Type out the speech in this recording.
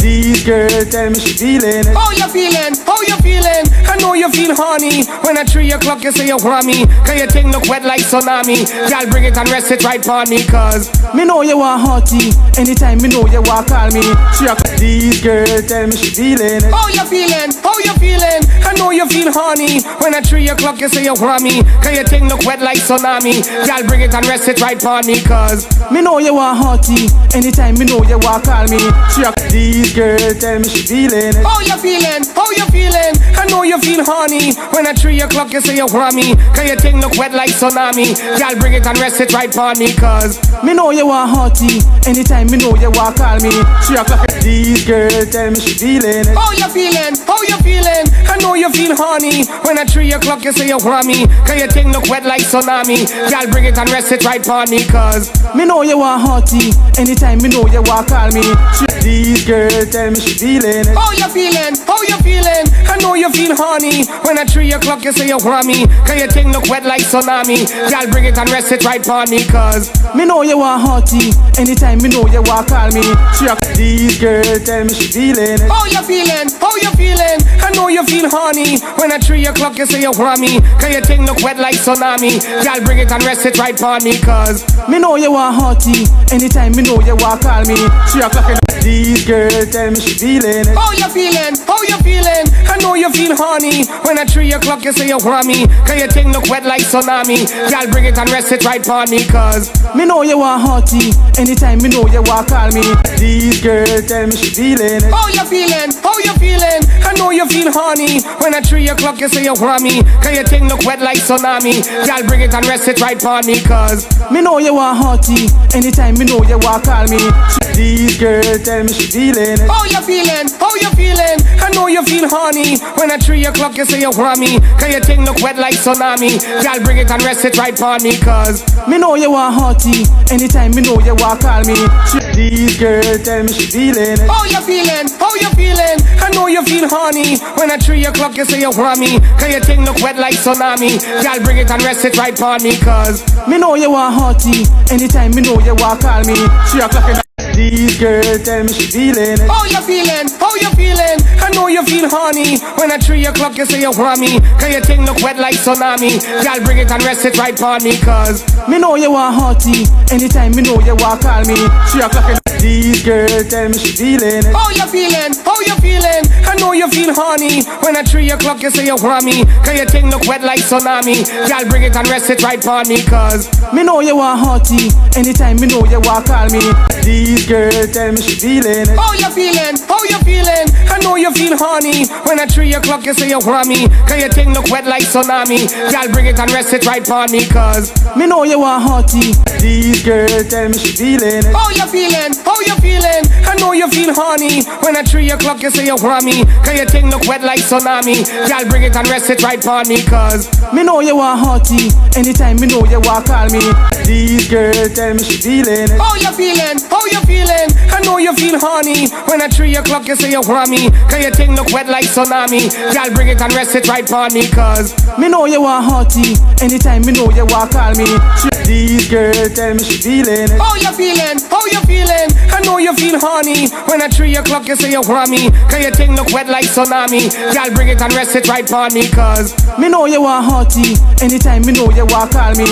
Please, girl, tell me she feeling it. How you feeling? How you feeling? I know you feel horny. When at 3 o'clock you say you want me. Cause your thing look wet like tsunami. Y'all bring it and rest it right on me. Cause me know you want hearty. Anytime me know you want call me. Please, girl, tell me she feeling it. how you feeling? How you feeling? I know you feel horny. When at 3 o'clock you say you want me. Cause your thing look wet like tsunami. Y'all bring it and rest it right on me. Cause me know you want hearty. Anytime me know you want call me. Please, girl, tell me she feeling it. how you feeling? How you feeling? I know you feel horny. When at 3 o'clock you say you want me. Cause your thing look wet like tsunami. Y'all bring it and rest it right on me. Cause me know you want hearty. Anytime me know you want call me. Please, girl, tell me she feeling it. how you feeling? How you feeling? I know you feel horny. When at 3 o'clock you say you want me. Cause your thing look wet like tsunami. Y'all bring it and rest it right on me. Cause me know you want hearty. Anytime me know you want call me. Please, girl, tell me she feeling it. how you feeling? How you feeling? I know you feel horny. When at 3 o'clock you say you want me. Cause your thing look wet like tsunami. Y'all bring it and rest it right on me. Cause me know you want hearty. Anytime me know you want call me. Please, girl, tell me she feeling it. how you feeling? How you feeling? I know you feel horny. When at 3 o'clock you say you want me. Cause your thing look wet like tsunami. Y'all bring it and rest it right on me. Cause me know you want hearty. Anytime me know you want call me. Please, girl, tell me she feeling it. how you feeling? How you feeling? I know you feel horny. When at 3 o'clock you say you want me. Cause your thing look wet like tsunami. Y'all bring it and rest it right on me. Cause me know you want hearty. Anytime me know you want call me. Please, girl, tell me she feeling it. how you feeling? How you feeling? I know you feel horny. When at 3 o'clock you say you want me. Cause your thing look wet like tsunami. Y'all bring it and rest it right on me. Cause me know you want hearty. Anytime me know you want call me. Please, girl, tell me she feeling it. how you feeling? How you feeling? I know you feel horny. When at 3 o'clock you say you want me. Cause your thing look wet like tsunami. Y'all bring it and rest it right on me. Cause me know you want hearty. Anytime me know you want call me. Please, girl, tell me she feeling it. how you feeling? How you feeling? I know you feel horny. When at 3 o'clock you say you want me. Cause your thing look wet like tsunami. Y'all bring it and rest it right on me. Cause me know you want hearty. Anytime me know you want call me. Please, girl, tell me she feeling it. how you feeling? How you feeling? I know you feel horny. When at 3 o'clock you say you want me. Cause your thing look wet like tsunami. Y'all bring it and rest it right on me. Cause me know you want hearty. Anytime me know you want call me. Please, girl, tell me she feeling it. how you feeling? How you feeling? I know you feel horny. When at 3 o'clock you say you want me. Cause your thing look wet like tsunami. Y'all bring it and rest it right on me. Cause me know you want hearty. Anytime me know you want call me. Please, girl, tell me she feeling it. how you feeling? How you feeling? I know you feel horny. When at 3 o'clock you say you want me. Cause your thing look wet like tsunami. Y'all bring it and rest it right on me. Cause me know you want hearty. Please, girl, tell me she feeling it. how you feeling? How you feeling? I know you feel horny. When at 3 o'clock you say you want me. Cause your thing look wet like tsunami. Y'all bring it and rest it right on me. Cause me know you want hearty. Anytime me know you want call me. Please, girl, tell me she feeling it. how you feeling? How you feeling? I know you feel horny. When at 3 o'clock you say you want me. Cause your thing look wet like tsunami. Y'all bring it and rest it right on me. Cause me know you want hearty. Anytime me know you want call me. Please, girl, tell me she feeling it. how you feeling? How you feeling? I know you feel horny. When at 3 o'clock you say you want me. Cause your thing look wet like tsunami. Y'all bring it and rest it right on me. Cause me know you want hearty. Anytime me know you want call me.